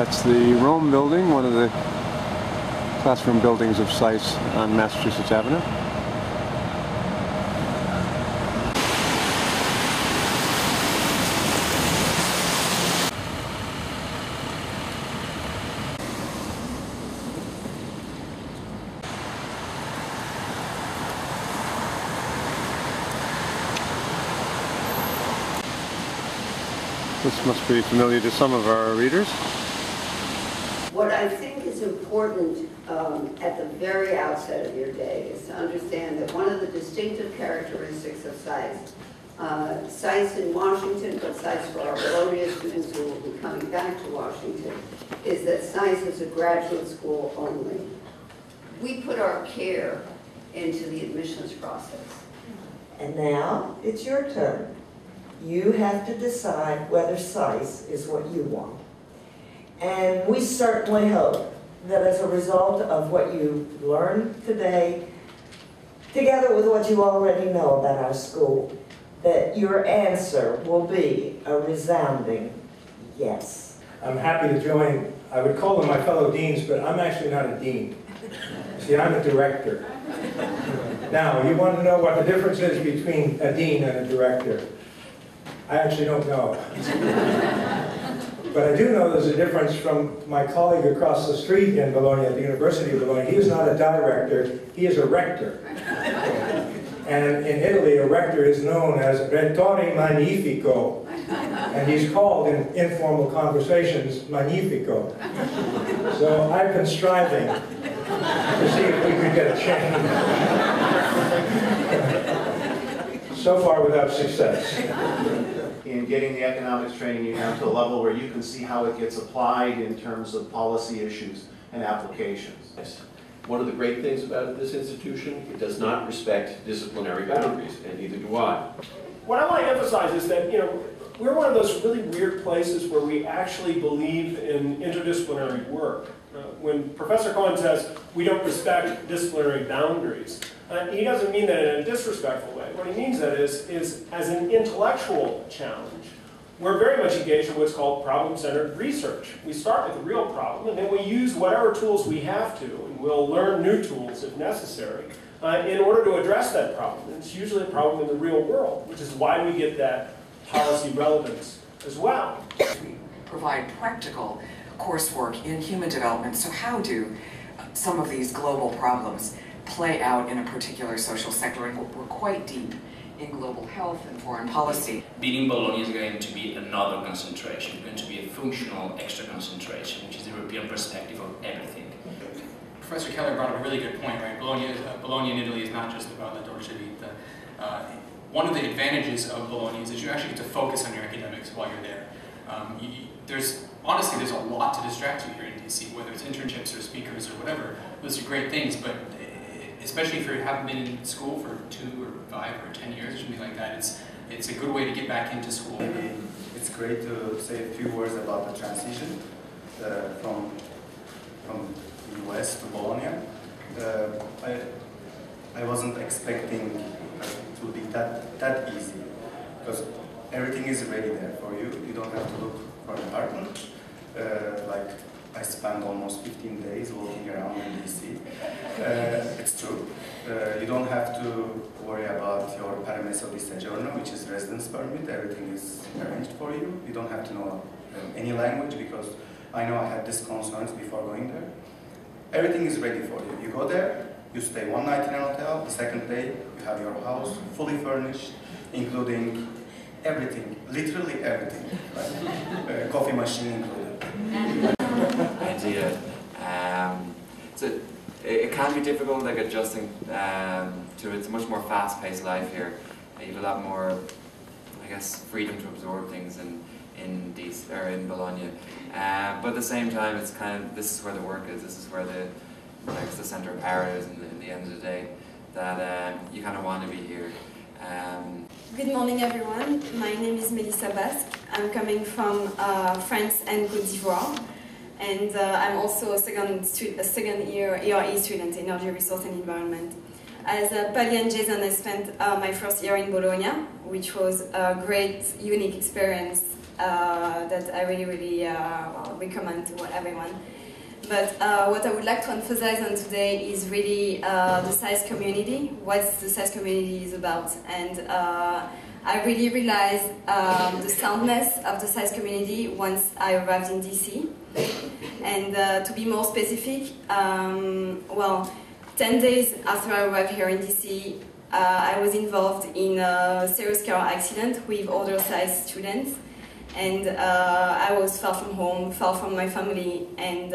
That's the Rome building, one of the classroom buildings of SAIS on Massachusetts Avenue. This must be familiar to some of our readers. What I think is important at the very outset of your day is to understand that one of the distinctive characteristics of SAIS, SAIS in Washington, but SAIS for our Bologna students who will be coming back to Washington, is that SAIS is a graduate school only. We put our care into the admissions process. And now it's your turn. You have to decide whether SAIS is what you want. And we certainly hope that as a result of what you learned today, together with what you already know about our school, that your answer will be a resounding yes. I'm happy to join. I would call them my fellow deans, but I'm actually not a dean. See, I'm a director. Now, you want to know what the difference is between a dean and a director. I actually don't know. But I do know there's a difference from my colleague across the street in Bologna, at the University of Bologna. He is not a director, he is a rector. And in Italy, a rector is known as Rettore Magnifico. And he's called in informal conversations Magnifico. So I've been striving to see if we could get a change. So far without success. In getting the economics training you have to a level where you can see how it gets applied in terms of policy issues and applications. One of the great things about this institution, it does not respect disciplinary boundaries, and neither do I. What I want to emphasize is that, we're one of those really weird places where we actually believe in interdisciplinary work. When Professor Cohen says we don't respect disciplinary boundaries, he doesn't mean that in a disrespectful way. What he means that is as an intellectual challenge. We're very much engaged in what's called problem-centered research. We start with the real problem, and then we use whatever tools we have to, and we'll learn new tools if necessary, in order to address that problem. And it's usually a problem in the real world, which is why we get that policy relevance as well. We provide practical coursework in human development, so how do some of these global problems play out in a particular social sector? And we're quite deep in global health and foreign policy. Being Bologna is going to be another concentration, going to be a functional extra concentration, which is the European perspective of everything. Professor Keller brought up a really good point, right? Bologna in Italy is not just about la dolce vita. One of the advantages of Bologna is that you actually get to focus on your academics while you're there. Honestly, there's a lot to distract you here in DC, whether it's internships or speakers or whatever. Those are great things, but especially if you haven't been in school for 2 or 5 or 10 years or something like that, it's a good way to get back into school. Maybe it's great to say a few words about the transition from the US to Bologna. I wasn't expecting it would be that easy, because everything is ready there for you. You don't have to look for an apartment. Like I spent almost 15 days walking around in DC. It's true. You don't have to worry about your permesso di soggiorno, which is residence permit. Everything is arranged for you. You don't have to know any language, because I know I had these concerns before going there. Everything is ready for you. You go there, you stay one night in a hotel, the second day you have your house fully furnished, including everything, literally everything, like coffee machine included. Idea. So it can be difficult, like adjusting to it's a much more fast-paced life here. You have a lot more, I guess, freedom to absorb things in Bologna. But at the same time, it's kind of, this is where the work is. This is where the center of power is in the end of the day. That you kind of want to be here. Good morning, everyone. My name is Melissa Basque. I'm coming from France and Côte d'Ivoire, and I'm also a second year ERE student, Energy, Resource and Environment. As Pali and Jason, I spent my first year in Bologna, which was a great, unique experience that I really recommend to everyone. But what I would like to emphasize on today is really the SAIS community, what the SAIS community is about. And I really realized the soundness of the SAIS community once I arrived in DC. And to be more specific, well, 10 days after I arrived here in DC, I was involved in a serious car accident with other SAIS students. And I was far from home, far from my family, and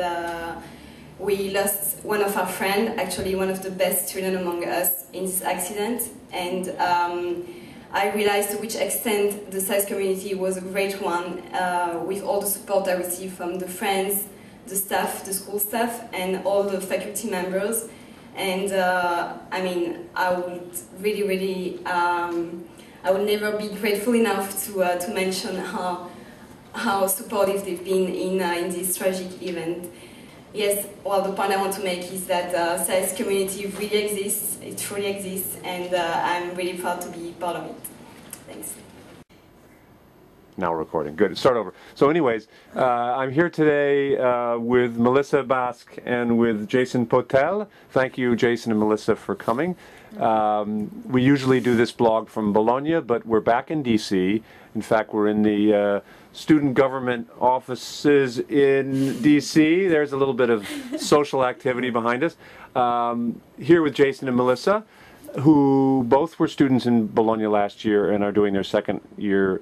we lost one of our friends, actually one of the best students among us in this accident. And I realized to which extent the SAIS community was a great one, with all the support I received from the friends, the staff, the school staff, and all the faculty members. And I mean, I would really I will never be grateful enough to mention how supportive they've been in this tragic event. Yes, well, the point I want to make is that SAIS community really exists, it truly exists, and I'm really proud to be part of it. Thanks. Now recording. Good. Start over. So anyways, I'm here today with Melissa Basque and with Jason Potel. Thank you, Jason and Melissa, for coming. We usually do this blog from Bologna, but we're back in DC. In fact, we're in the student government offices in DC. There's a little bit of social activity behind us. Here with Jason and Melissa, who both were students in Bologna last year and are doing their second year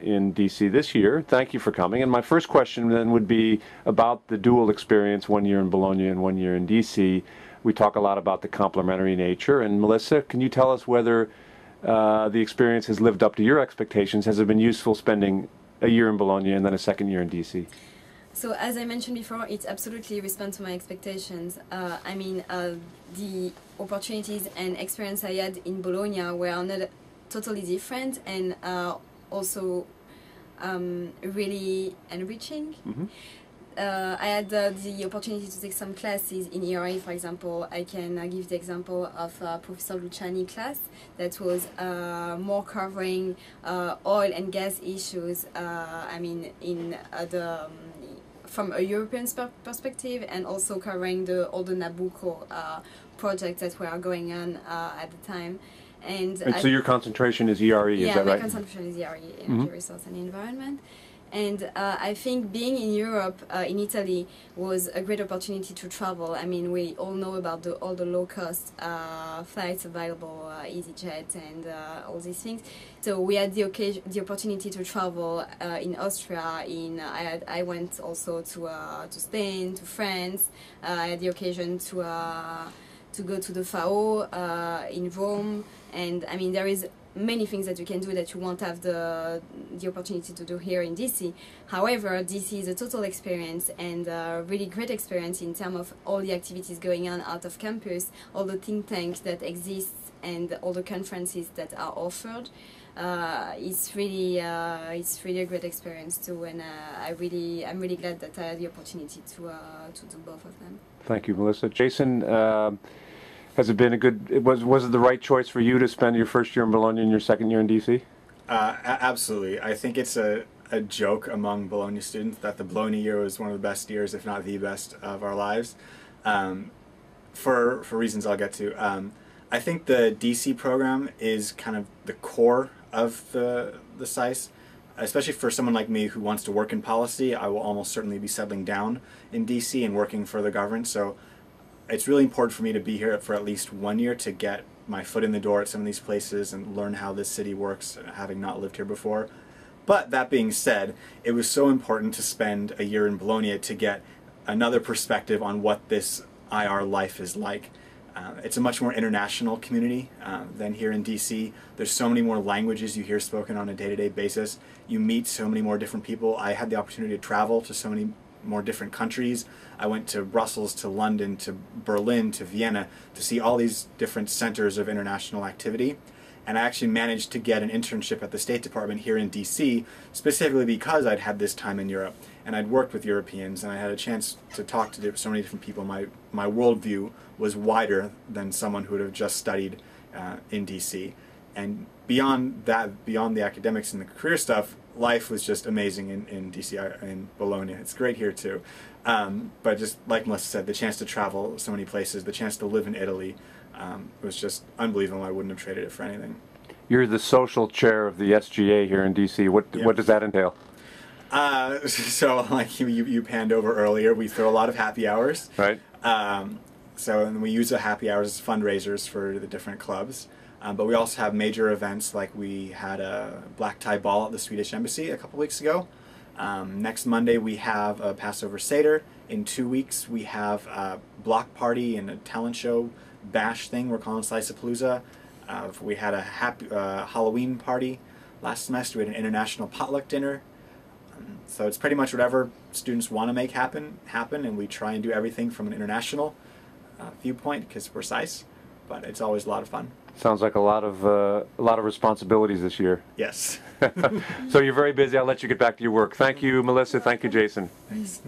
in DC this year. Thank you for coming. And my first question then would be about the dual experience, 1 year in Bologna and 1 year in DC. We talk a lot about the complementary nature. And Melissa, can you tell us whether the experience has lived up to your expectations? Has it been useful spending a year in Bologna and then a second year in DC? So as I mentioned before, it absolutely responds to my expectations. I mean, the opportunities and experience I had in Bologna were not totally different and also really enriching. Mm-hmm. I had the opportunity to take some classes in ERA, for example. I can give the example of Professor Luciani class that was more covering oil and gas issues, I mean, in from a European perspective, and also covering all the Nabucco projects that were going on at the time. And so your concentration is ERE, is that right? Yeah, my concentration is ERE, Energy, Resource and Environment. And I think being in Europe, in Italy, was a great opportunity to travel. I mean, we all know about all the low-cost flights available, EasyJet and all these things. So we had the opportunity to travel in Austria. I went also to Spain, to France. I had the occasion to go to the FAO in Rome. And I mean, there is many things that you can do that you won't have the opportunity to do here in DC. However, DC is a total experience and a really great experience in terms of all the activities going on out of campus, all the think tanks that exist and all the conferences that are offered. It's really a great experience too, and I'm really glad that I had the opportunity to do both of them. Thank you, Melissa. Jason, has it been was it the right choice for you to spend your first year in Bologna and your second year in DC? Absolutely. I think it's a joke among Bologna students that the Bologna year was one of the best years, if not the best, of our lives. For reasons I'll get to. I think the DC program is kind of the core of the SAIS. Especially for someone like me who wants to work in policy, I will almost certainly be settling down in DC and working for the government. So it's really important for me to be here for at least 1 year to get my foot in the door at some of these places and learn how this city works, having not lived here before. But that being said, it was so important to spend a year in Bologna to get another perspective on what this IR life is like. It's a much more international community than here in DC. There's so many more languages you hear spoken on a day-to-day basis. You meet so many more different people. I had the opportunity to travel to so many more different countries. I went to Brussels, to London, to Berlin, to Vienna to see all these different centers of international activity. And I actually managed to get an internship at the State Department here in DC, specifically because I'd had this time in Europe and I'd worked with Europeans and I had a chance to talk to so many different people. My worldview was wider than someone who would have just studied in DC. And beyond that, beyond the academics and the career stuff, life was just amazing in DC, in Bologna. It's great here too. But just like Melissa said, the chance to travel so many places, the chance to live in Italy, was just unbelievable. I wouldn't have traded it for anything. You're the social chair of the SGA here in DC. What does that entail? So like you panned over earlier, we throw a lot of happy hours. Right. So and we use the happy hours as fundraisers for the different clubs. But we also have major events, like we had a black tie ball at the Swedish Embassy a couple weeks ago. Next Monday we have a Passover Seder. In 2 weeks we have a block party and a talent show bash thing we're calling Sliceapalooza. We had a happy Halloween party last semester. We had an international potluck dinner. So it's pretty much whatever students want to make happen, and we try and do everything from an international viewpoint because we're SAIS, but it's always a lot of fun. Sounds like a lot of responsibilities this year. Yes. So you're very busy. I'll let you get back to your work. Thank you, Melissa. Thank you, Jason. Thanks.